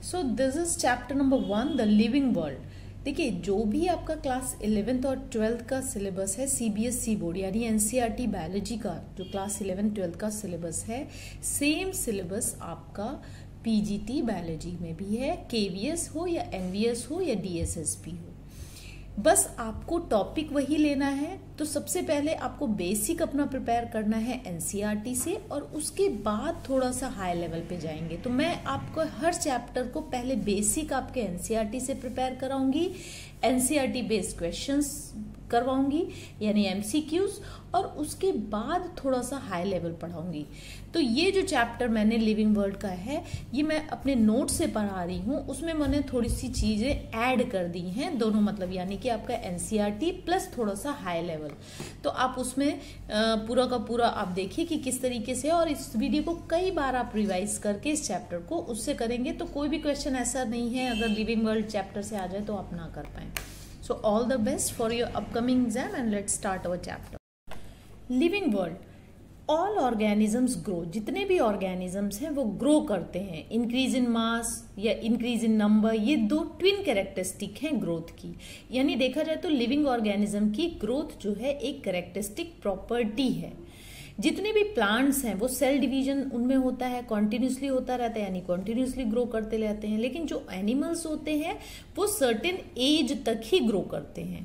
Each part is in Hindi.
So this is chapter number 1, the living world. देखिए, जो भी आपका क्लास 11th और 12th का सिलेबस है सीबीएसई बोर्ड यानी एनसीईआरटी बायोलॉजी का जो क्लास 11th 12th का सिलेबस है, सेम सिलेबस आपका पीजीटी बायोलॉजी में भी है, केवीएस हो या एनवीएस हो या डीएसएसपी हो। बस आपको टॉपिक वही लेना है। तो सबसे पहले आपको बेसिक अपना प्रिपेयर करना है एनसीईआरटी से, और उसके बाद थोड़ा सा हाई लेवल पे जाएंगे। तो मैं आपको हर चैप्टर को पहले बेसिक आपके एनसीईआरटी से प्रिपेयर कराऊंगी, एनसीईआरटी बेस्ड क्वेश्चंस करवाऊंगी यानी एमसीक्यूज, और उसके बाद थोड़ा सा हाई लेवल पढ़ाऊंगी। तो ये जो चैप्टर मैंने लिविंग वर्ल्ड का है, ये मैं अपने नोट से पढ़ा रही हूँ। उसमें मैंने थोड़ी सी चीजें ऐड कर दी हैं, दोनों मतलब यानी कि आपका एनसीईआरटी प्लस थोड़ा सा हाई लेवल। तो आप उसमें पूरा का पूरा आप देखिए कि किस तरीके से, और इस वीडियो को कई बार आप रिवाइज करके इस चैप्टर को उससे करेंगे तो कोई भी क्वेश्चन ऐसा नहीं है अगर लिविंग वर्ल्ड चैप्टर से आ जाए तो आप ना कर पाए। So all the best for your upcoming exam and let's start our chapter. Living world. All organisms grow. जितने भी organisms हैं वो grow करते हैं। Increase in mass या increase in number, ये दो twin characteristic हैं growth की। यानी देखा जाए तो living organism की growth जो है एक characteristic property है। जितने भी प्लांट्स हैं वो सेल डिवीजन उनमें होता है, कॉन्टिन्यूसली होता रहता है यानी कॉन्टिन्यूसली ग्रो करते रहते हैं। लेकिन जो एनिमल्स होते हैं वो सर्टेन एज तक ही ग्रो करते हैं।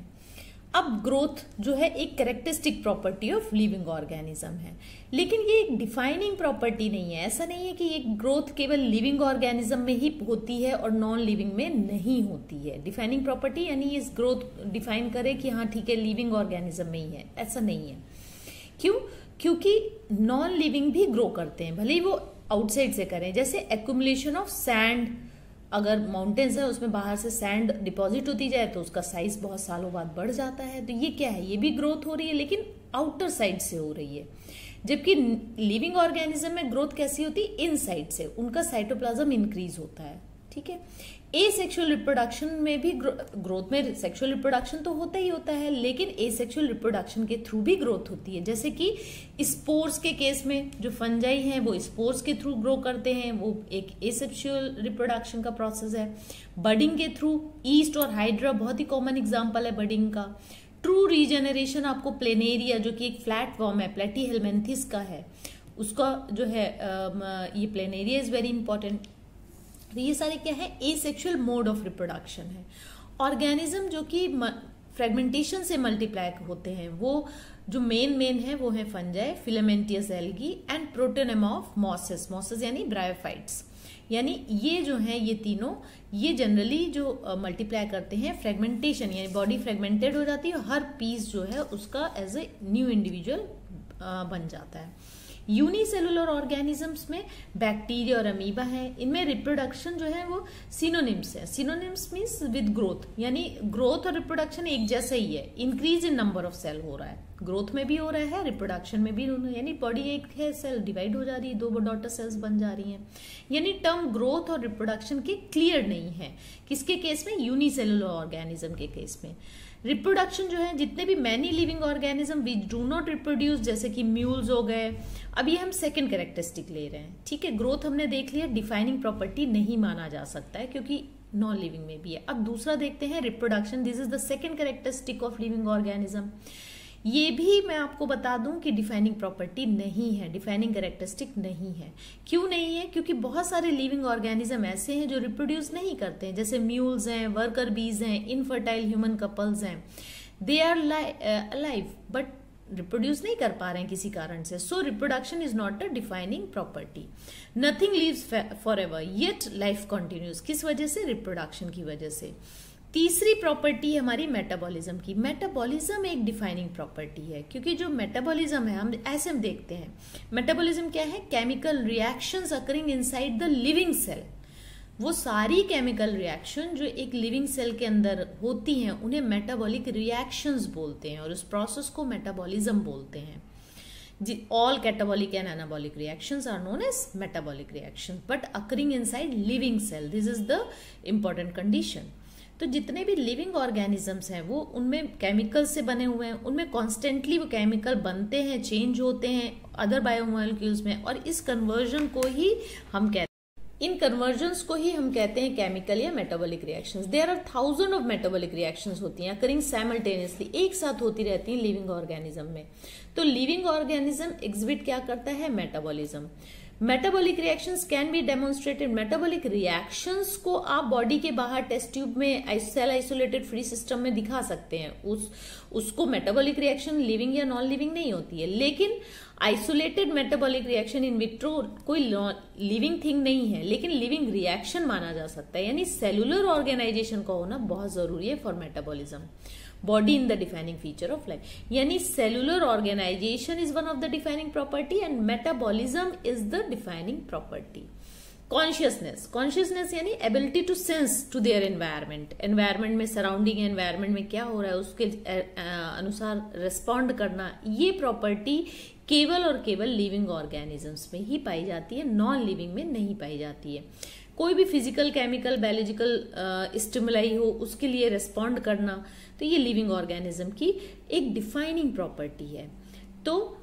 अब ग्रोथ जो है एक characteristic property of living organism है, लेकिन ये एक डिफाइनिंग प्रॉपर्टी नहीं है। ऐसा नहीं है कि ये ग्रोथ केवल लिविंग ऑर्गेनिज्म में ही होती है और नॉन लिविंग में नहीं होती है। डिफाइनिंग प्रॉपर्टी यानी इस ग्रोथ डिफाइन करे कि हाँ ठीक है लिविंग ऑर्गेनिज्म में ही है, ऐसा नहीं है। क्यों? क्योंकि नॉन लिविंग भी ग्रो करते हैं, भले ही वो आउटसाइड से करें। जैसे एक्यूमुलेशन ऑफ सैंड, अगर माउंटेन्स है उसमें बाहर से सैंड डिपॉजिट होती जाए तो उसका साइज बहुत सालों बाद बढ़ जाता है। तो ये क्या है, ये भी ग्रोथ हो रही है लेकिन आउटर साइड से हो रही है। जबकि लिविंग ऑर्गेनिज्म में ग्रोथ कैसी होती है, इन साइड से, उनका साइटोप्लाज्म इंक्रीज होता है। ठीक है। एसेक्सुअल रिप्रोडक्शन में भी ग्रोथ में सेक्सुअल रिप्रोडक्शन तो होता ही होता है, लेकिन एसेक्सुअल रिप्रोडक्शन के थ्रू भी ग्रोथ होती है। जैसे कि स्पोर्स के केस में जो फंजाई हैं वो स्पोर्स के थ्रू ग्रो करते हैं, वो एक एसेक्सुअल रिप्रोडक्शन का प्रोसेस है। बडिंग के थ्रू, ईस्ट और हाइड्रा बहुत ही कॉमन एग्जाम्पल है बडिंग का। ट्रू रीजेनरेशन आपको प्लेनेरिया जो कि एक फ्लैट वॉर्म है, प्लेटीहेलमिन्थिस का है, उसका जो है ये प्लेनेरिया इज वेरी इंपॉर्टेंट। तो ये सारे क्या है, एसेक्सुअल मोड ऑफ रिप्रोडक्शन है। ऑर्गेनिज्म जो कि फ्रेगमेंटेशन से मल्टीप्लाई होते हैं, वो जो मेन है वो है fungi, filamentous algae and protonema of mosses. Mosses यानी ब्रायोफाइट्स। यानी ये जो है ये तीनों, ये जनरली जो मल्टीप्लाई करते हैं फ्रेगमेंटेशन यानी बॉडी फ्रेगमेंटेड हो जाती है, हर पीस जो है उसका एज ए न्यू इंडिविजुअल बन जाता है। यूनिसेलुलर ऑर्गेनिजम्स में बैक्टीरिया और अमीबा है, इनमें रिप्रोडक्शन जो है वो सिनोनिम्स है। सिनोनिम्स मीन्स विद ग्रोथ, यानी ग्रोथ और रिप्रोडक्शन एक जैसा ही है। Increase in number of cell हो रहा है, ग्रोथ में भी हो रहा है, रिप्रोडक्शन में भी, यानी बॉडी एक है, सेल डिवाइड हो जा रही है, दो डॉटर सेल्स बन जा रही हैं। यानी टर्म ग्रोथ और रिप्रोडक्शन के क्लियर नहीं है। किसके केस में? यूनिसेलुलर ऑर्गेनिज्म के केस में। रिप्रोडक्शन जो है, जितने भी many living organism which do not reproduce, जैसे कि म्यूल्स हो गए, अब ये हम सेकंड कैरेक्टरिस्टिक ले रहे हैं। ठीक है, ग्रोथ हमने देख लिया, डिफाइनिंग प्रॉपर्टी नहीं माना जा सकता है क्योंकि नॉन लिविंग में भी है। अब दूसरा देखते हैं reproduction. This is the second characteristic of living organism. ये भी मैं आपको बता दूं कि डिफाइनिंग प्रॉपर्टी नहीं है, डिफाइनिंग कैरेक्टरिस्टिक नहीं है। क्यों नहीं है? क्योंकि बहुत सारे लिविंग ऑर्गेनिज्म ऐसे हैं जो रिप्रोड्यूस नहीं करते हैं, जैसे म्यूल्स हैं, वर्कर बीज हैं, इनफर्टाइल ह्यूमन कपल्स हैं। They are alive but reproduce नहीं कर पा रहे हैं किसी कारण से। So reproduction is not a defining property. Nothing lives for ever yet life continues. किस वजह से? रिप्रोडक्शन की वजह से। तीसरी प्रॉपर्टी हमारी मेटाबॉलिज्म की। मेटाबॉलिज्म एक डिफाइनिंग प्रॉपर्टी है, क्योंकि जो मेटाबॉलिज्म है हम ऐसे हम देखते हैं, मेटाबॉलिज्म क्या है? Chemical reactions occurring inside the living cell. वो सारी केमिकल रिएक्शन जो एक लिविंग सेल के अंदर होती हैं उन्हें मेटाबॉलिक रिएक्शंस बोलते हैं, और उस प्रोसेस को मेटाबॉलिज्म बोलते हैं। All catabolic and anabolic reactions are known as metabolic reactions, but occurring inside living cell. This is the important condition. तो जितने भी लिविंग ऑर्गेनिजम्स हैं वो उनमें केमिकल से बने हुए हैं, उनमें कॉन्स्टेंटली वो केमिकल बनते हैं, चेंज होते हैं अदर बायोमोलिक्यूल्स में, और इस कन्वर्जन को ही हम कहते हैं इन कन्वर्जन्स को ही हम कहते हैं केमिकल या metabolic reactions. There are thousand of metabolic reactions होती हैं अकरिंग साइमल्टेनियसली, एक साथ होती रहती हैं लिविंग ऑर्गेनिज्म में। तो लिविंग ऑर्गेनिज्म एग्जिबिट क्या करता है? Metabolism. Metabolic reactions can be demonstrated. Metabolic reactions को आप बॉडी के बाहर टेस्ट ट्यूब में सेल आइसोलेटेड फ्री सिस्टम में दिखा सकते हैं। उसको मेटाबॉलिक रिएक्शन लिविंग या नॉन लिविंग नहीं होती है, लेकिन isolated metabolic reaction in vitro कोई लिविंग थिंग नहीं है, लेकिन लिविंग रिएक्शन माना जा सकता है। यानी सेलुलर ऑर्गेनाइजेशन का होना बहुत जरूरी है for metabolism. Body in the defining feature of life, यानी cellular organisation is one of the defining property and metabolism is the defining property. Consciousness यानी ability to sense to their environment. Environment में सराउंडिंग एनवायरमेंट में क्या हो रहा है उसके अनुसार रिस्पॉन्ड करना, ये प्रॉपर्टी केवल और केवल लिविंग ऑर्गेनिजम्स में ही पाई जाती है, नॉन लिविंग में नहीं पाई जाती है। कोई भी फिजिकल, केमिकल, बायोलॉजिकल स्टिमुलाई हो उसके लिए रिस्पॉन्ड करना, तो ये लिविंग ऑर्गेनिज्म की एक डिफाइनिंग प्रॉपर्टी है। तो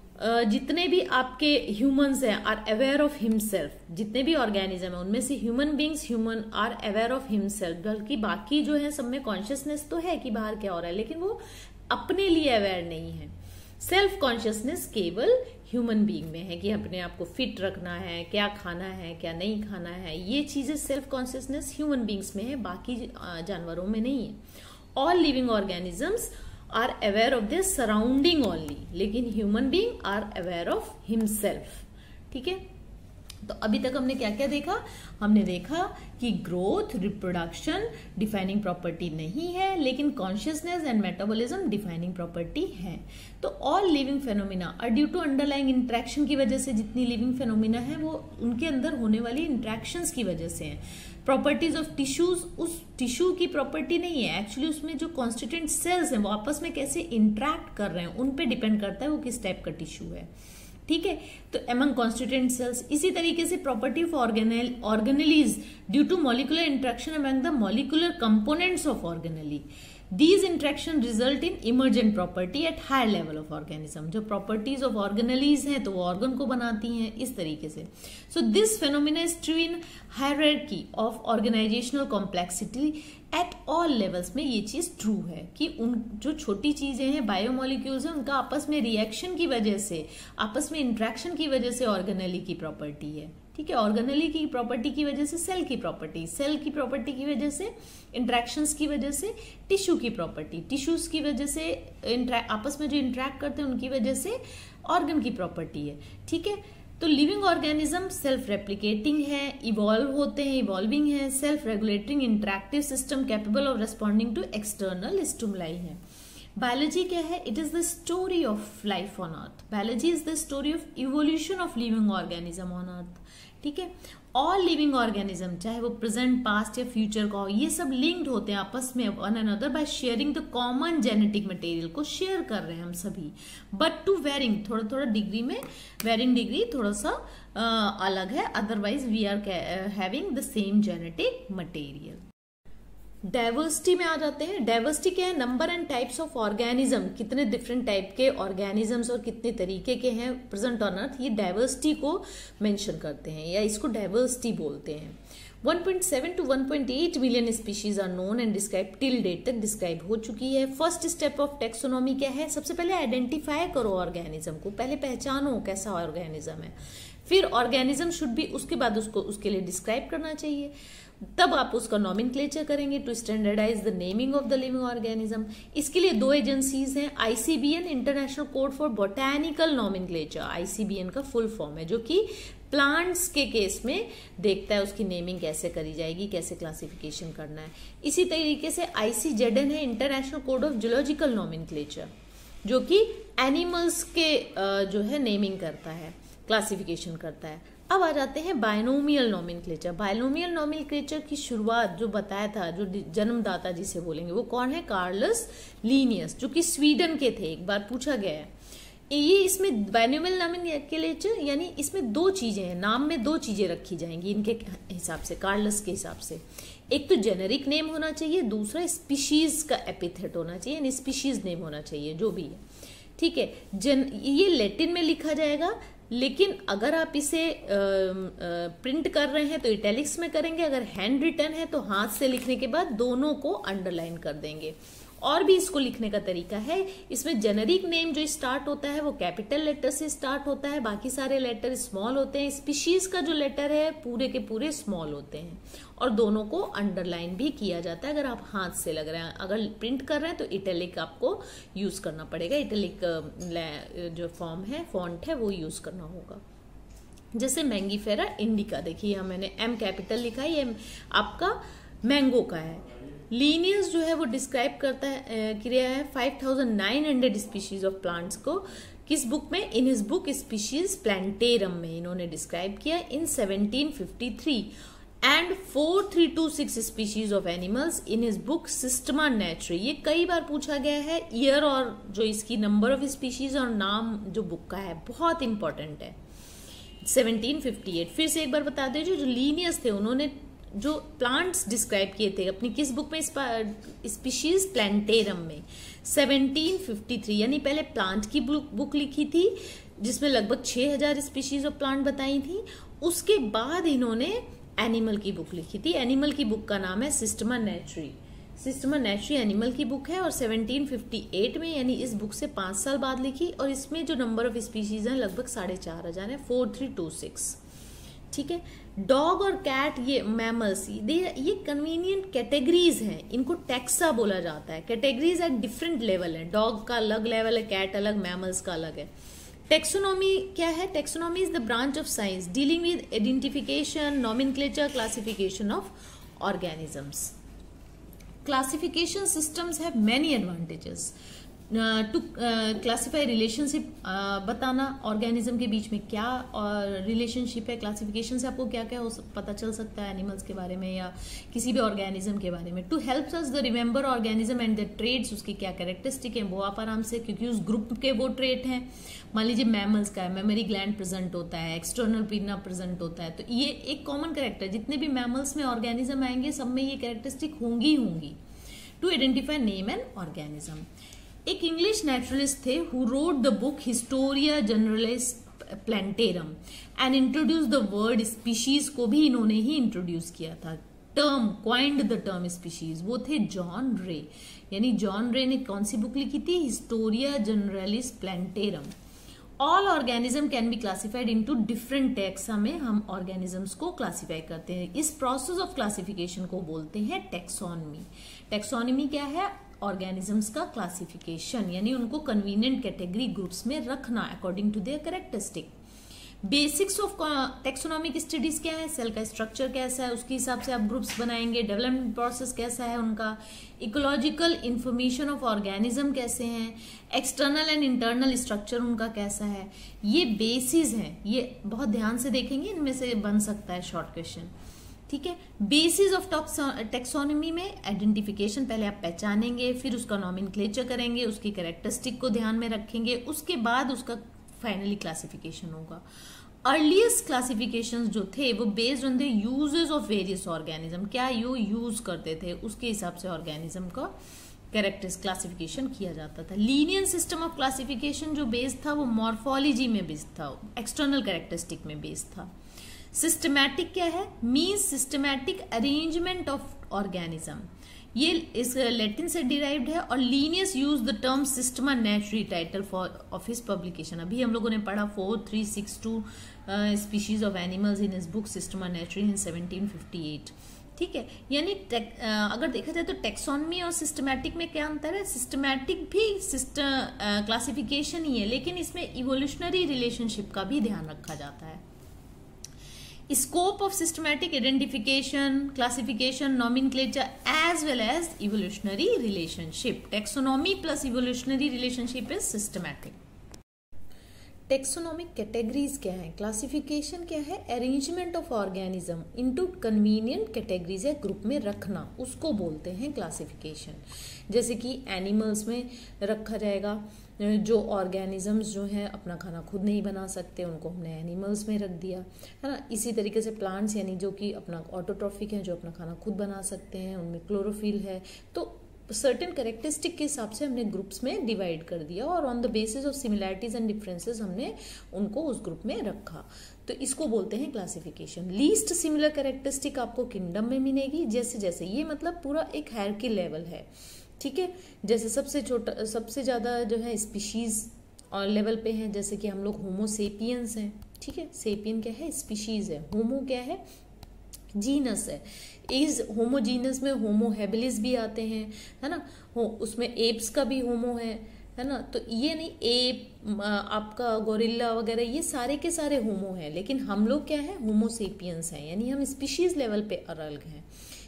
जितने भी आपके ह्यूमंस हैं आर अवेयर ऑफ हिमसेल्फ, जितने भी ऑर्गेनिज्म है उनमें से human beings human are aware of himself, बल्कि बाकी जो है सब में कॉन्शियसनेस तो है कि बाहर क्या हो रहा है, लेकिन वो अपने लिए अवेयर नहीं है। सेल्फ कॉन्शियसनेस केवल ह्यूमन बीइंग में है कि अपने आप को फिट रखना है, क्या खाना है क्या नहीं खाना है, ये चीजें सेल्फ कॉन्शियसनेस ह्यूमन बीइंग्स में है, बाकी जानवरों में नहीं है। All living organisms are aware of their surrounding only, लेकिन human being are aware of himself. ठीक है, तो अभी तक हमने क्या क्या देखा? हमने देखा कि ग्रोथ, रिप्रोडक्शन डिफाइनिंग प्रॉपर्टी नहीं है, लेकिन consciousness and metabolism defining property है। तो all living phenomena are due to underlying interaction की वजह से, जितनी लिविंग फेनोमिना है वो उनके अंदर होने वाली इंट्रैक्शंस की वजह से हैं। प्रॉपर्टीज ऑफ टिश्यूज, उस टिश्यू की प्रॉपर्टी नहीं है एक्चुअली, उसमें जो कॉन्स्टिट्यूएंट सेल्स हैं वो आपस में कैसे इंट्रैक्ट कर रहे हैं उन पे डिपेंड करता है वो किस टाइप का टिश्यू है। ठीक है, तो एमंग कॉन्स्टिट्यूएंट सेल्स। इसी तरीके से property of organelles due to molecular interaction among the molecular components of organelle. These interaction result in emergent property at higher level of organism। जो properties of organelles हैं तो वो organ को बनाती हैं इस तरीके से। So this phenomena is true in hierarchy of organizational complexity at all levels में ये चीज ट्रू है कि उन जो छोटी चीजें हैं बायोमोलिक्यूल्स हैं उनका आपस में रिएक्शन की वजह से, आपस में इंट्रैक्शन की वजह से ऑर्गेनेली की प्रॉपर्टी है। ठीक है, ऑर्गेनेली की प्रॉपर्टी की वजह से सेल की प्रॉपर्टी, सेल की प्रॉपर्टी की वजह से इंट्रैक्शंस की वजह से टिश्यू की प्रॉपर्टी, टिश्यूज की वजह से आपस में जो इंट्रैक्ट करते हैं उनकी वजह से ऑर्गन की प्रॉपर्टी है। ठीक है, तो लिविंग ऑर्गेनिज्म सेल्फ रेप्लिकेटिंग है, इवॉल्व होते हैं, इवॉल्विंग है, self regulating interactive system capable of responding to external stimuli है। बायोलॉजी क्या है? It is the story of life on earth. Biology is the story of evolution of living organism on earth. ठीक है, ऑल लिविंग ऑर्गेनिज्म चाहे वो प्रेजेंट, पास्ट या फ्यूचर का हो, ये सब लिंक्ड होते हैं आपस में one another by sharing the common genetic material को शेयर कर रहे हैं हम सभी, बट टू वेरिंग, थोड़ा थोड़ा डिग्री में, वेरिंग डिग्री थोड़ा सा अलग है, otherwise we are having the same genetic material. Diversity में आ जाते हैं। डाइवर्सिटी क्या है? Number and types of organism, कितने डिफरेंट टाइप के ऑर्गेनिजम्स और कितने तरीके के हैं प्रेजेंट ऑन अर्थ, ये डाइवर्सिटी को मेंशन करते हैं या इसको डाइवर्सिटी बोलते हैं। 1.7 to 1.8 million species are known and describe, till date तक डिस्क्राइब हो चुकी है। फर्स्ट स्टेप ऑफ टेक्सोनॉमी क्या है? सबसे पहले आइडेंटिफाई करो ऑर्गेनिज्म को, पहले पहचानो कैसा ऑर्गेनिज्म है, फिर ऑर्गेनिज्म शुड बी, उसके बाद उसको उसके लिए डिस्क्राइब करना चाहिए, तब आप उसका नॉमेनक्लेचर करेंगे to standardize the naming of the living organism. इसके लिए दो एजेंसीज हैं, ICBN international code for botanical nomenclature, ICBN का फुल फॉर्म है, जो कि प्लांट्स के केस में देखता है उसकी नेमिंग कैसे करी जाएगी, कैसे क्लासिफिकेशन करना है। इसी तरीके से आईसीजेडएन है international code of geological nomenclature, जो कि एनिमल्स के जो है नेमिंग करता है, क्लासिफिकेशन करता है। अब आ जाते हैं बायनोमियल नॉमेनक्लेचर। बायनोमियल नॉमेनक्लेचर की शुरुआत जो बताया था, जो जन्मदाता जिसे बोलेंगे, वो कौन है? कार्लस लिनियस, जो कि स्वीडन के थे, एक बार पूछा गया है। ये इसमें बायनोमियल नॉमेनक्लेचर यानी इसमें दो चीजें हैं, नाम में दो चीजें रखी जाएंगी इनके हिसाब से, कार्लस के हिसाब से। एक तो जेनेरिक नेम होना चाहिए, दूसरा स्पीशीज का एपिथेट होना चाहिए, यानी स्पीशीज नेम होना चाहिए, जो भी है। ठीक है, ये लैटिन में लिखा जाएगा, लेकिन अगर आप इसे प्रिंट कर रहे हैं तो इटैलिक्स में करेंगे, अगर हैंड रिटन है तो हाथ से लिखने के बाद दोनों को अंडरलाइन कर देंगे। और भी इसको लिखने का तरीका है, इसमें जेनेरिक नेम जो स्टार्ट होता है वो कैपिटल लेटर से स्टार्ट होता है, बाकी सारे लेटर स्मॉल होते हैं। स्पीशीज का जो लेटर है पूरे के पूरे स्मॉल होते हैं, और दोनों को अंडरलाइन भी किया जाता है अगर आप हाथ से लग रहे हैं। अगर प्रिंट कर रहे हैं तो इटैलिक आपको यूज करना पड़ेगा, इटैलिक जो फॉर्म है, फॉन्ट है, वो यूज करना होगा। जैसे मैंगीफेरा इंडिका, देखिए यहाँ मैंने एम कैपिटल लिखा है, ये आपका मैंगो का है। लीनियस जो है वो डिस्क्राइब करता है, क्रिया है 5900 स्पीशीज ऑफ प्लांट्स को, किस बुक में? In his book Species Plantarum में इन्होंने डिस्क्राइब किया in 1753, and 4326 species of animals in his book Systema Naturae. ये कई बार पूछा गया है, ईयर और जो इसकी नंबर ऑफ स्पीशीज और नाम जो बुक का है बहुत इंपॉर्टेंट है। 1758, फिर से एक बार बता दे, जो लीनियस थे उन्होंने जो प्लांट्स डिस्क्राइब किए थे अपनी किस बुक में? स्पीशीज प्लांटेरम में 1753, यानी पहले प्लांट की बुक लिखी थी जिसमें लगभग 6000 स्पीशीज ऑफ प्लांट बताई थी। उसके बाद इन्होंने एनिमल की बुक लिखी थी, एनिमल की बुक का नाम है सिस्टमा नेचुरी। सिस्टमा नेचुरी एनिमल की बुक है और 1758 में, यानी इस बुक से 5 साल बाद लिखी, और इसमें जो नंबर ऑफ स्पीशीज हैं लगभग 4500 है, 4326। ठीक है। डॉग और कैट, ये मैमल्स, ये कन्वीनियंट कैटेगरीज हैं, इनको टैक्सा बोला जाता है। कैटेगरीज एट डिफरेंट लेवल है, डॉग का अलग लेवल है, कैट अलग, मैमल्स का अलग है। टेक्सोनॉमी क्या है? Taxonomy is the branch of science dealing with identification, nomenclature, classification of organisms. Classification systems have many advantages. To classify relationship, बताना ऑर्गेनिज्म के बीच में क्या रिलेशनशिप है। क्लासिफिकेशन से आपको क्या क्या पता चल सकता है एनिमल्स के बारे में या किसी भी ऑर्गेनिज्म के बारे में। To help us the remember organism and the traits, उसकी क्या कैरेक्टरिस्टिक है वो आप आराम से, क्योंकि उस ग्रुप के वो ट्रेट हैं। मान लीजिए मैमल्स का है, मेमोरी ग्लैंड प्रेजेंट होता है, एक्सटर्नल पिना प्रेजेंट होता है, तो ये एक कॉमन कैरेक्टर, जितने भी मैमल्स में ऑर्गेनिज्म आएंगे सब में ये कैरेक्टरिस्टिक होंगी। To identify name and organism. एक इंग्लिश नेचुरलिस्ट थे who wrote the book Historia Generalis Plantarum and introduce the word species, को भी इन्होंने ही इंट्रोड्यूस किया था। Term, coined the term species, वो थे जॉन रे। यानी जॉन रे ने कौन सी बुक लिखी थी? Historia Generalis Plantarum. All organism can be classified into different taxa में हम ऑर्गेनिजम्स को क्लासिफाई करते हैं। इस प्रोसेस ऑफ क्लासिफिकेशन को बोलते हैं टैक्सोनॉमी। टैक्सोनॉमी क्या है? ऑर्गेनिजम्स का क्लासिफिकेशन, यानी उनको कन्वीनियंट कैटेगरी ग्रुप्स में रखना according to their characteristic. Basics of taxonomic studies क्या है? सेल का स्ट्रक्चर कैसा है, उसके हिसाब से आप ग्रुप्स बनाएंगे। डेवलपमेंट प्रोसेस कैसा है उनका, इकोलॉजिकल इंफॉर्मेशन ऑफ ऑर्गेनिज्म कैसे हैं, एक्सटर्नल एंड इंटरनल स्ट्रक्चर उनका कैसा है, ये बेसिस हैं। ये बहुत ध्यान से देखेंगे, इनमें से बन सकता है शॉर्ट क्वेश्चन। ठीक है। बेसिस ऑफ टैक्सोनॉमी में आइडेंटिफिकेशन, पहले आप पहचानेंगे, फिर उसका नॉमेनक्लेचर करेंगे, उसकी कैरेक्टरिस्टिक को ध्यान में रखेंगे, उसके बाद उसका फाइनली क्लासिफिकेशन होगा। अर्लीस्ट क्लासिफिकेशंस जो थे वो based on the uses of various organism, क्या यो यूज करते थे उसके हिसाब से ऑर्गेनिज्म का कैरेक्टर्स क्लासिफिकेशन किया जाता था। लीनियन सिस्टम ऑफ क्लासिफिकेशन जो बेस्ड था वो मॉर्फोलॉजी में बेस्ड था, एक्सटर्नल कैरेक्टरिस्टिक में बेस्ड था। सिस्टमैटिक क्या है? Means systematic arrangement of organism, ये इस लैटिन से डिराइव्ड है। और Linnaeus use the term Systema Naturae title for of his publication. अभी हम लोगों ने पढ़ा 4362 species of animals in his book Systema Naturae in 1758। ठीक है। यानी अगर देखा जाए तो टैक्सोनॉमी और सिस्टमैटिक में क्या अंतर है? सिस्टमैटिक भी क्लासिफिकेशन ही है, लेकिन इसमें इवोल्यूशनरी रिलेशनशिप का भी ध्यान रखा जाता है। Scope of systematic identification, classification, nomenclature as well as evolutionary relationship. Taxonomy plus evolutionary relationship is systematic. Taxonomic categories क्या है? क्लासिफिकेशन क्या है? Arrangement of organism into convenient categories या ग्रुप में रखना, उसको बोलते हैं क्लासिफिकेशन। जैसे कि एनिमल्स में रखा जाएगा जो ऑर्गेनिजम्स जो हैं अपना खाना खुद नहीं बना सकते, उनको हमने एनिमल्स में रख दिया, है ना। इसी तरीके से प्लांट्स यानी जो कि अपना ऑटोट्रॉफिक हैं, जो अपना खाना खुद बना सकते हैं, उनमें क्लोरोफिल है, तो सर्टेन कैरेक्टरिस्टिक के हिसाब से हमने ग्रुप्स में डिवाइड कर दिया और on the basis of similarities and differences हमने उनको उस ग्रुप में रखा। तो इसको बोलते हैं क्लासिफिकेशन। लीस्ट सिमिलर कैरेक्टरिस्टिक आपको किंगडम में मिलेगी। जैसे जैसे ये मतलब पूरा एक हायरार्की लेवल है, ठीक है। जैसे सबसे छोटा, सबसे ज्यादा जो है स्पीशीज और लेवल पे हैं, जैसे कि हम लोग होमो सेपियंस हैं, ठीक है। सेपियन क्या है? स्पीशीज है। होमो क्या है? जीनस है। इस होमोजीनस में होमो हेबिलिस भी आते हैं, है ना। उसमें एप्स का भी होमो है ना। तो ये नहीं एप आपका गोरिल्ला वगैरह ये सारे के सारे होमो हैं, लेकिन हम लोग क्या है? होमो सेपियंस हैं, यानी हम स्पीशीज लेवल पे अलग हैं।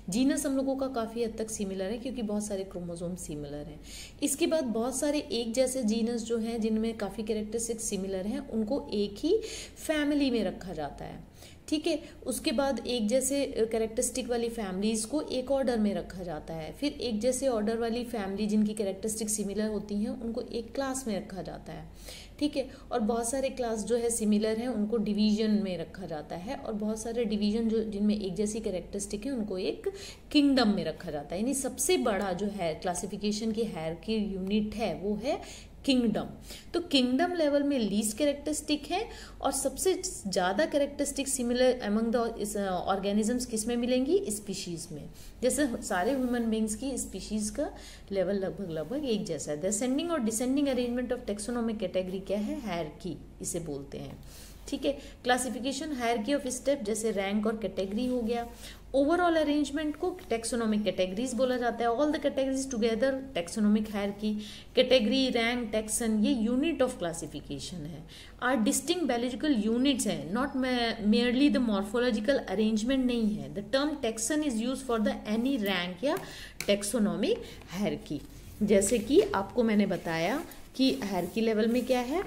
जीनस हम लोगों का काफी हद तक सिमिलर है क्योंकि बहुत सारे क्रोमोसोम सिमिलर हैं। इसके बाद बहुत सारे एक जैसे जीनस जो हैं जिनमें काफी कैरेक्टरिस्टिक सिमिलर हैं, उनको एक ही फैमिली में रखा जाता है, ठीक है। उसके बाद एक जैसे कैरेक्टरिस्टिक वाली फैमिलीज को एक ऑर्डर में रखा जाता है। फिर एक जैसे ऑर्डर वाली फैमिली जिनकी कैरेक्टरिस्टिक सिमिलर होती हैं उनको एक क्लास में रखा जाता है, ठीक है। और बहुत सारे क्लास जो है सिमिलर हैं उनको डिवीजन में रखा जाता है, और बहुत सारे डिवीजन जो जिनमें एक जैसी कैरेक्टरिस्टिक है उनको एक किंगडम में रखा जाता है। यानी सबसे बड़ा जो है क्लासिफिकेशन की हायरार्की यूनिट है वो है किंगडम। तो किंगडम लेवल में लीस्ट कैरेक्टरिस्टिक है और सबसे ज्यादा characteristic similar among the organisms किस में मिलेंगी? स्पीशीज में। जैसे सारे ह्यूमन बींग्स की स्पीशीज का लेवल लगभग लगभग एक जैसा है। द असेंडिंग और descending arrangement of taxonomic category क्या है? हायरार्की इसे बोलते हैं, ठीक है। क्लासिफिकेशन हायरार्की ऑफ स्टेप, जैसे रैंक और कैटेगरी हो गया। ओवरऑल अरेंजमेंट को टेक्सोनोमिक कैटेगरीज बोला जाता है। All the categories together taxonomic hierarchy. Category, rank, taxon ये यूनिट ऑफ क्लासिफिकेशन है, आर डिस्टिंक्ट बायोलॉजिकल यूनिट्स हैं, not merely the morphological arrangement नहीं है। The term taxon is use for the any rank या टेक्सोनोमिक हायरार्की। जैसे कि आपको मैंने बताया कि हायरार्की लेवल में क्या है,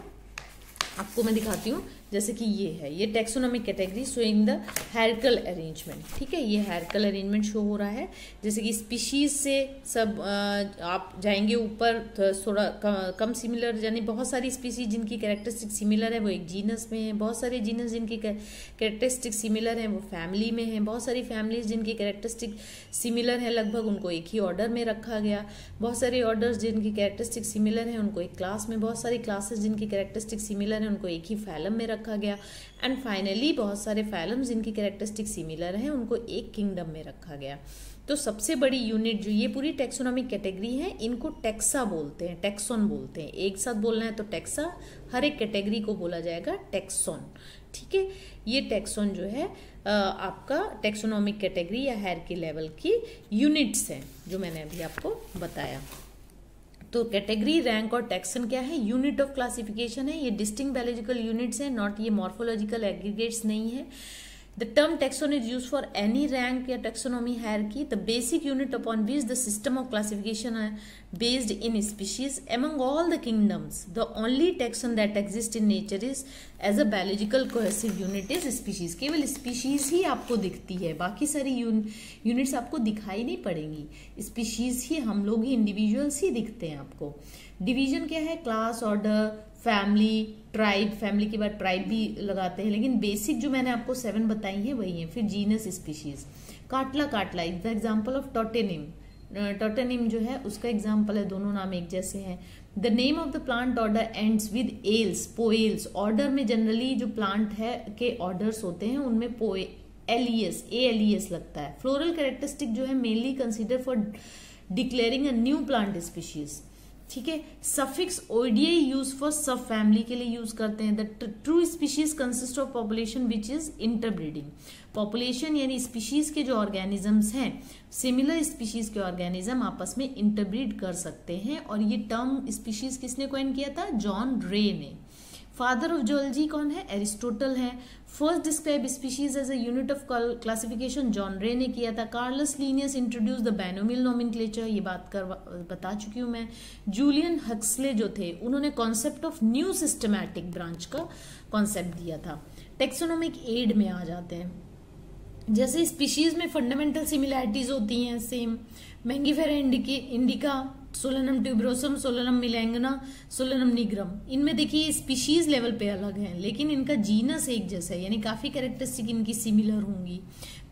आपको मैं दिखाती हूँ। जैसे कि ये है, ये taxonomic category showing the hierarchical arrangement, ठीक है। ये हायरार्किकल अरेंजमेंट शो हो रहा है। जैसे कि स्पीशीज से सब आप जाएंगे ऊपर थोड़ा कम सिमिलर, यानी बहुत सारी स्पीशीज जिनकी कैरेक्टरिस्टिक सिमिलर है वो एक जीनस में है। बहुत सारे जीनस जिनकी कैरेक्टरिस्टिक सिमिलर है वो फैमिली में है। बहुत सारी फैमिलीज जिनकी कैरेक्टरिस्टिक सिमिलर है लगभग उनको एक ही ऑर्डर में रखा गया। बहुत सारे ऑर्डर्स जिनकी कैरेक्टरिस्टिक सिमिलर है उनको एक क्लास में। बहुत सारी क्लासेस जिनकी कैरेक्टरिस्टिक सिमिलर है उनको एक ही फैलम में रखा गया। एंड फाइनली बहुत सारे फैलम जिनकी कैरेक्टरिस्टिक सिमिलर हैं उनको एक किंगडम में रखा गया। तो सबसे बड़ी यूनिट जो ये पूरी टेक्सोनोमिक कैटेगरी है इनको टेक्सा बोलते हैं, टेक्सोन बोलते हैं। एक साथ बोलना है तो टेक्सा, हर एक कैटेगरी को बोला जाएगा टेक्सोन, ठीक है। ये टेक्सोन जो है आपका टेक्सोनोमिक कैटेगरी या हायरार्की लेवल की यूनिट्स हैं जो मैंने अभी आपको बताया। तो कैटेगरी, रैंक और टेक्सन क्या है? यूनिट ऑफ क्लासिफिकेशन है। ये डिस्टिंक्ट बायोलॉजिकल यूनिट्स है, नॉट ये मॉर्फोलॉजिकल एग्रीगेट्स नहीं है। The term taxon is used for any rank या taxonomy hierarchy. The basic unit upon which the system of classification are based in species among all the kingdoms. The only taxon that exists in nature is as a biological cohesive unit is species. केवल species ही आपको दिखती है, बाकी सारी units आपको दिखाई नहीं पड़ेंगी। species ही, हम लोग ही, individuals ही दिखते हैं आपको। डिवीजन क्या है? Class, order, family, tribe. Family के बाद ट्राइब भी लगाते हैं, लेकिन बेसिक जो मैंने आपको 7 बताई है वही है। फिर genus, species. Catla, catla is the example of tautonym. Tautonym जो है उसका एग्जाम्पल है, दोनों नाम एक जैसे हैं। The name of the plant order ends with else, Poales. Order में जनरली जो प्लांट है के ऑर्डर्स होते हैं उनमें एलियस, एलियस लगता है। फ्लोरल कैरेक्टरिस्टिक जो है mainly consider for declaring a new plant species, ठीक है। सफिक्स ओडीए यूज फॉर सब फैमिली के लिए यूज करते हैं। The true species consist of population which is interbreeding. Population यानी स्पीशीज के जो ऑर्गेनिजम्स हैं, सिमिलर स्पीशीज के ऑर्गेनिज्म आपस में इंटरब्रीड कर सकते हैं। और ये टर्म स्पीशीज किसने कॉइन किया था? जॉन रे ने। फादर ऑफ जूलॉजी कौन है? एरिस्टोटल है। First describe species as a unit of classification John Ray ने किया था। Carolus Linnaeus introduce the binomial nomenclature, ये बात बता चुकी हूं मैं। जूलियन हक्सले जो थे उन्होंने concept of new systematic branch का कॉन्सेप्ट दिया था। टेक्सोनोमिक एड में आ जाते हैं। जैसे स्पीशीज में फंडामेंटल सिमिलैरिटीज होती हैं same. Mangifera indica Solanum tuberosum, Solanum melongena, Solanum nigrum. इनमें देखिए स्पीशीज लेवल पे अलग हैं, लेकिन इनका जीनस एक जैसा है, यानी काफी कैरेक्टरिस्टिक इनकी सिमिलर होंगी।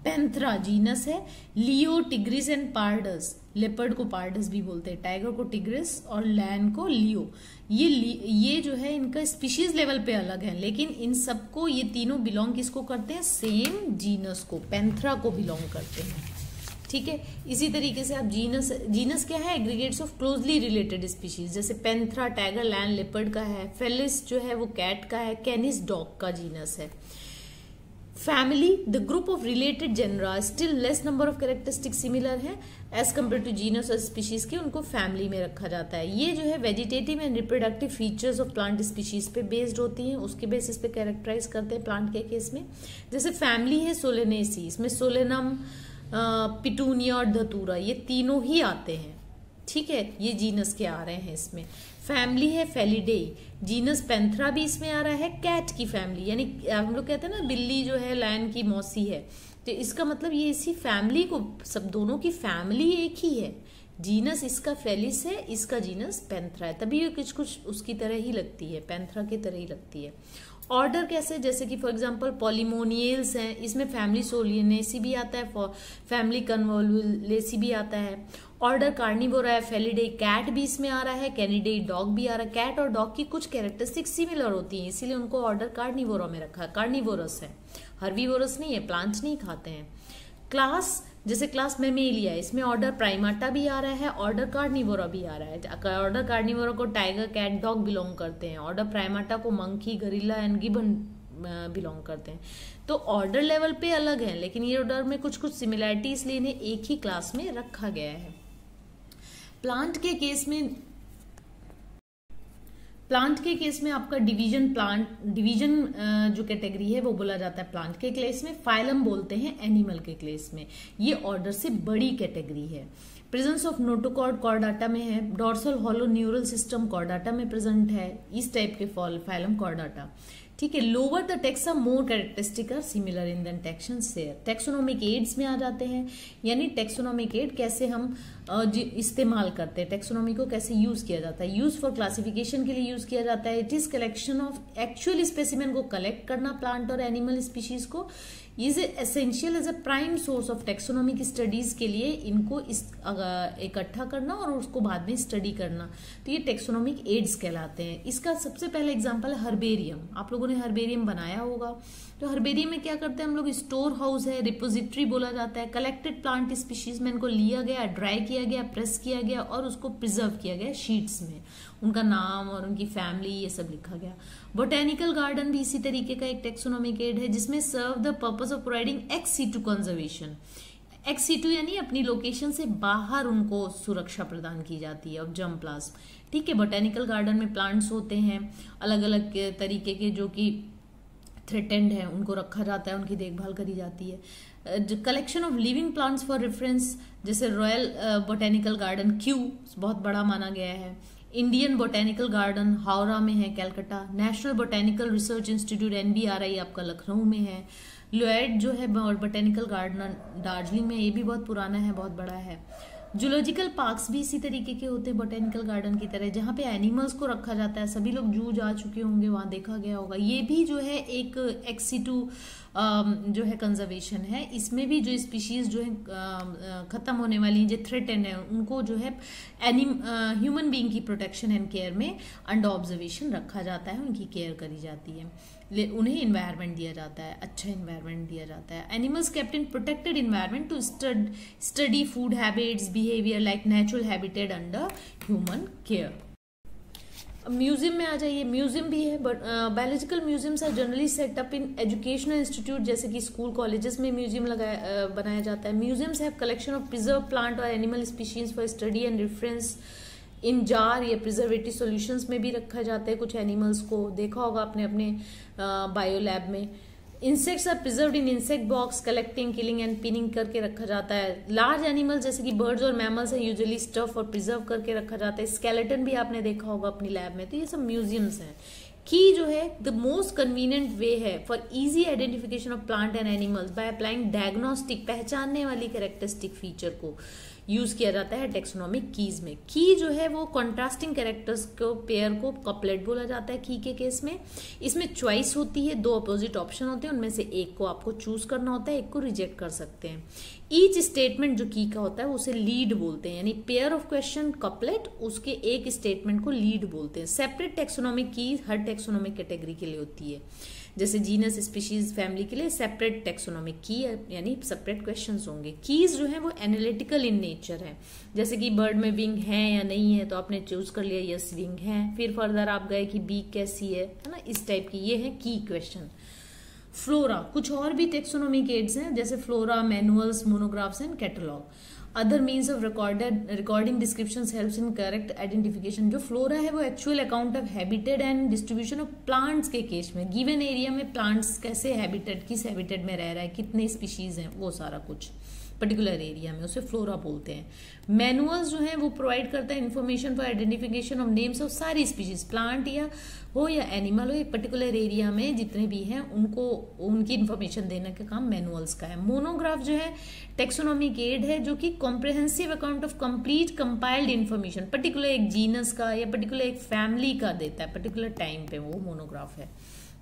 पैंथरा जीनस है। लियो, टिग्रिस एंड पार्डस, लेपर्ड को पार्डस भी बोलते हैं, टाइगर को टिग्रिस और लैन को लियो। ये जो है इनका स्पीशीज लेवल पे अलग है, लेकिन इन सबको ये तीनों बिलोंग किसको करते हैं, सेम जीनस को, पैंथरा को बिलोंग करते हैं। ठीक है, इसी तरीके से आप जीनस क्या है, aggregates of closely related species, जैसे पैंथरा टाइगर, लैन लेपर्ड का है, फेलिस जो है वो कैट का है, कैनिस डॉग का जीनस है। Family, the group of related genera, still less number of characteristic similar है एज कम्पेयर टू जीनस और स्पीशीज के, उनको फैमिली में रखा जाता है। ये जो है vegetative and reproductive features of plant species पे बेस्ड होती हैं, उसके बेसिस पे कैरेक्टराइज करते हैं प्लांट के केस में। जैसे फैमिली है सोलेनेसी, इसमें सोलेनम, पिटूनिया और धतूरा, ये तीनों ही आते हैं। ठीक है, ये जीनस के आ रहे हैं इसमें। फैमिली है फेलिडेई, जीनस पैंथरा भी इसमें आ रहा है, कैट की फैमिली, यानी हम लोग कहते हैं ना बिल्ली जो है लायन की मौसी है, तो इसका मतलब ये इसी फैमिली को, सब दोनों की फैमिली एक ही है। जीनस इसका फेलिस है, इसका जीनस पैंथरा है, तभी ये कुछ उसकी तरह ही लगती है, पैंथरा की तरह ही लगती है। ऑर्डर कैसे, जैसे कि फॉर एग्जांपल पॉलीमोनियल्स हैं, इसमें फैमिली सोलिनेसी भी आता है, फैमिली कन्वोलुलेसी भी आता है। ऑर्डर कार्निवोरा है, फेलिडे कैट भी इसमें आ रहा है, कैनिडे डॉग भी आ रहा है। कैट और डॉग की कुछ कैरेक्टरिस्टिक सिमिलर होती हैं, इसीलिए उनको ऑर्डर कार्निवोरा में रखा है। कार्निवोरस है, हर्बीवोरस नहीं है, प्लांट्स नहीं खाते हैं। क्लास, जैसे क्लास मेमेलिया, इसमें ऑर्डर प्राइमाटा भी आ रहा है, ऑर्डर कार्निवोरा भी आ रहा है। ऑर्डर कार्निवोरा को टाइगर, कैट, डॉग बिलोंग करते हैं, ऑर्डर प्राइमाटा को मंकी, गरिल्ला एंड गिबन बिलोंग करते हैं। तो ऑर्डर लेवल पे अलग है, लेकिन ये ऑर्डर में कुछ डिसिमिलरिटी, इसलिए इन्हें एक ही क्लास में रखा गया है। प्लांट के केस में आपका डिवीजन जो कैटेगरी है वो बोला जाता है प्लांट के केस में। फाइलम बोलते हैं एनिमल के केस में, ये ऑर्डर से बड़ी कैटेगरी है। प्रेजेंस ऑफ नोटोकॉर्ड कॉर्डाटा में है, dorsal hollow neural system chordata में प्रेजेंट है, इस टाइप के फाइलम कॉर्डाटा। ठीक है, lower the taxa more characteristic are similar in then taxon share. Taxonomic aids में आ जाते हैं, यानी टेक्सोनोमिक एड कैसे हम इस्तेमाल करते हैं, टेक्सोनोमी को कैसे यूज किया जाता है। यूज फॉर क्लासिफिकेशन के लिए यूज किया जाता है। It is collection of actual specimen को कलेक्ट करना प्लांट और एनिमल स्पीशीज को। Is essential as a prime source of taxonomic studies के लिए इनको इकट्ठा करना और उसको बाद में स्टडी करना, तो ये टेक्सोनोमिक एड्स कहलाते हैं। इसका सबसे पहला एग्जांपल है हर्बेरियम। आप लोगों ने हर्बेरियम बनाया होगा, तो हर्बेरियम में क्या करते हैं हम लोग, स्टोर हाउस है, रिपोजिटरी बोला जाता है। कलेक्टेड प्लांट स्पीशीज में इनको लिया गया, ड्राई किया गया, प्रेस किया गया और उसको प्रिजर्व किया गया शीट्स में, उनका नाम और उनकी फैमिली ये सब लिखा गया। बोटेनिकल गार्डन भी इसी तरीके का एक टेक्सोनोमिक एड है, जिसमें serve the purpose of providing ex situ conservation. Ex situ यानी अपनी लोकेशन से बाहर उनको सुरक्षा प्रदान की जाती है ऑफ जर्म प्लाज्म। ठीक है, बोटेनिकल गार्डन में प्लांट्स होते हैं अलग अलग तरीके के जो कि थ्रेटेंड है, उनको रखा जाता है, उनकी देखभाल करी जाती है। Collection of living plants for reference, जैसे रॉयल बोटेनिकल गार्डन क्यू बहुत बड़ा माना गया है। इंडियन बोटेनिकल गार्डन हावड़ा में है, Calcutta. National botanical research institute NBRI आपका लखनऊ में है। लोएड जो है बोटेनिकल गार्डन दार्जिलिंग में, ये भी बहुत पुराना है, बहुत बड़ा है। जूलॉजिकल पार्क्स भी इसी तरीके के होते हैं बोटेनिकल गार्डन की तरह, जहाँ पे एनिमल्स को रखा जाता है। सभी लोग जू जा चुके होंगे, वहां देखा गया होगा। ये भी जो है एक एक्सीटू जो है कंजर्वेशन है। इसमें भी जो स्पीशीज जो है खत्म होने वाली जो थ्रेटेंड है, उनको जो है ह्यूमन बीइंग की प्रोटेक्शन एंड केयर में अंडर ऑब्जर्वेशन रखा जाता है, उनकी केयर करी जाती है, उन्हें इन्वायरमेंट दिया जाता है, अच्छा इन्वायरमेंट दिया जाता है। Animals kept in protected environment to study food habits, behaviour like natural habitat under human care. Museum में आ जाइए, म्यूजियम भी है, but biological museums are generally set up in educational institute, जैसे कि स्कूल कॉलेजेस में म्यूजियम बनाया जाता है। Museums have collection of preserve plant और animal species for study and reference. In jar या प्रिजर्वेटिव सॉल्यूशंस में भी रखा जाता है कुछ एनिमल्स को, देखा होगा आपने अपने बायो लैब में। Insects are preserved in insect box, collecting, killing and pinning करके रखा जाता है। लार्ज एनिमल्स जैसे कि बर्ड्स और मैमल्स है यूजुअली स्टफ और प्रिजर्व करके रखा जाता है। स्केलेटन भी आपने देखा होगा अपनी लैब में। तो ये सब म्यूजियम्स हैं। की जो है द मोस्ट कन्वीनियंट वे है for easy identification of plant and animals by applying diagnostic, पहचानने वाली कैरेक्टरिस्टिक फीचर को यूज किया जाता है टेक्सोनॉमिक कीज में। की जो है वो कॉन्ट्रास्टिंग कैरेक्टर्स को पेयर को कपलेट बोला जाता है की के केस में। इसमें चॉइस होती है, दो अपोजिट ऑप्शन होते हैं, उनमें से एक को आपको चूज करना होता है, एक को रिजेक्ट कर सकते हैं। ईच स्टेटमेंट जो की का होता है उसे लीड बोलते हैं, यानी पेयर ऑफ क्वेश्चन कपलेट, उसके एक स्टेटमेंट को लीड बोलते हैं। सेपरेट टेक्सोनॉमिक की हर टेक्सोनॉमिक कैटेगरी के लिए होती है, जैसे जीनस, स्पीशीज, फैमिली के लिए सेपरेट टेक्सोनॉमिक की यानी सेपरेट क्वेश्चंस होंगे। कीज जो है वो एनालिटिकल इन नेचर है, जैसे कि बर्ड में विंग है या नहीं है, तो आपने चूज कर लिया यस विंग है, फिर फर्दर आप गए कि बीक कैसी है ना, इस टाइप की ये है की क्वेश्चन। फ्लोरा, कुछ और भी टेक्सोनॉमिक एड्स हैं, जैसे flora, manuals, monographs and catalogue. Other means of recording descriptions helps in correct identification. जो फ्लोरा है वो actual account of habitat and distribution of plants के केस में, गिवन एरिया में प्लांट्स कैसे हैबिटेट, किस हैबिटेट में रह रहा है, कितने स्पीशीज हैं, वो सारा कुछ पर्टिकुलर एरिया में, उसे फ्लोरा बोलते हैं। मैनुअल्स जो है वो प्रोवाइड करता है information for identification of names of सारी स्पीशीज, प्लांट या एनिमल हो, एक पर्टिकुलर एरिया में जितने भी हैं उनको उनकी इन्फॉर्मेशन देने का काम मैनुअल्स का है। मोनोग्राफ जो है टेक्सोनॉमिक एड है जो कि comprehensive account of complete compiled information particular एक जीनस का या पर्टिकुलर एक फैमिली का देता है पर्टिकुलर टाइम पे, वो मोनोग्राफ है।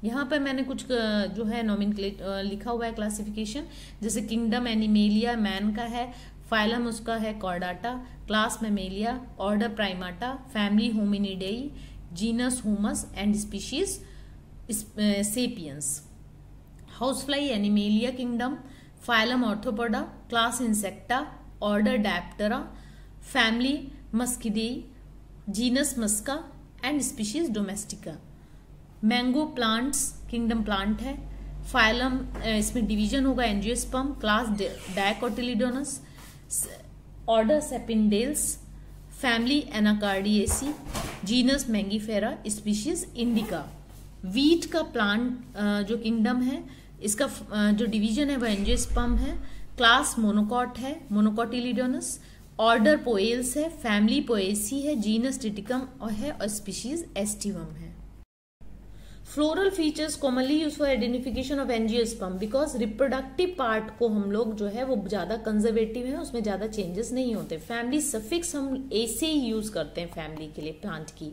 यहाँ पर मैंने कुछ जो है नॉमेनक्लेट लिखा हुआ है क्लासिफिकेशन, जैसे किंगडम एनिमेलिया मैन का है, फाइलम उसका है Chordata, class Mammalia, order Primata, family Hominidae, genus Homo and species sapiens. Housefly Animalia kingdom, phylum Arthropoda, class Insecta, order Diptera, family Muscidae, genus Musca and species domestica. Mango plants kingdom plant है, फाइलम इसमें डिवीजन होगा angiosperm, class dicotyledons, order Sapindales, family Anacardiaceae, genus Mangifera, species indica. Wheat का प्लांट जो किंगडम है इसका जो डिवीजन है वो एंजियोस्पर्म है, क्लास मोनोकॉट है मोनोकॉटिलिडोनस, ऑर्डर पोएल्स है, फैमिली पोएसी है, जीनस टिटिकम है और स्पीशीज एस्टिवम है। Floral features commonly use for identification of angiosperm, because reproductive part को हम लोग जो है वो ज्यादा कंजर्वेटिव है, उसमें ज्यादा चेंजेस नहीं होते। फैमिली सफिक्स हम ऐसे ही यूज करते हैं फैमिली के लिए प्लांट की।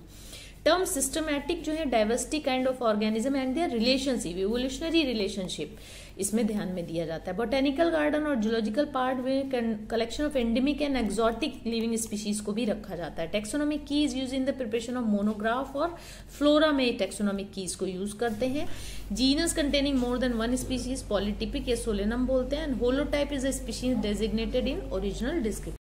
टर्म सिस्टमैटिक जो है diversity kind of organism and their relationship, evolutionary relationship इसमें ध्यान में दिया जाता है। बोटेनिकल गार्डन और जूलॉजिकल पार्ट में collection of endemic and exotic living species को भी रखा जाता है। Taxonomic keys use in the preparation of monograph और फ्लोरा में टेक्सोनॉमिक कीज को यूज करते हैं। Genus containing more than one species polytypic या सोलेनम बोलते हैं। Holotype is a species designated in original description.